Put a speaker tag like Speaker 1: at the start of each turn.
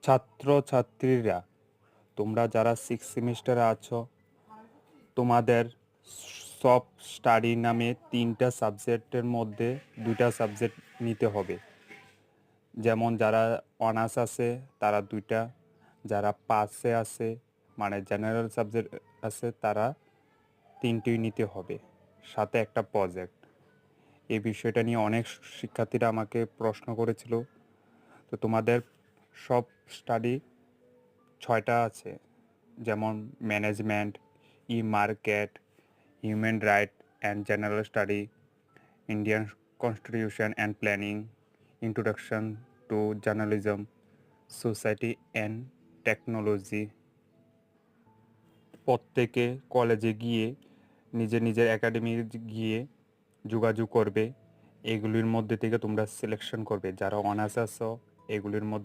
Speaker 1: ছাত্রছাত্রীরা, তোমরা যারা 6 সেমিস্টারে আছো, তোমাদের সব স্টাডি নামে 3টা সাবজেক্টের মধ্যে 2টা সাবজেক্ট নিতে হবে। যেমন যারা অনার্স আছে তারা 2টা, যারা পাসে আছে মানে জেনারেল সাবজেক্ট আছে তারা 3টেই নিতে হবে, সাথে একটা প্রজেক্ট। এই বিষয়টা নিয়ে অনেক শিক্ষার্থীরা আমাকে প্রশ্ন করেছিল। তো তোমাদের সব স্টাডি 6টা আছে, যেমন management, e market, human right and general study, Indian constitution and planning, introduction to journalism, society and technology. প্রত্যেকে কলেজে গিয়ে নিজের একাডেমি গিয়ে যোগাযোগ করবে। এগুলির মধ্যে থেকে তোমরা সিলেকশন করবে। যারা অনার্স আছো এগুলির মধ্যে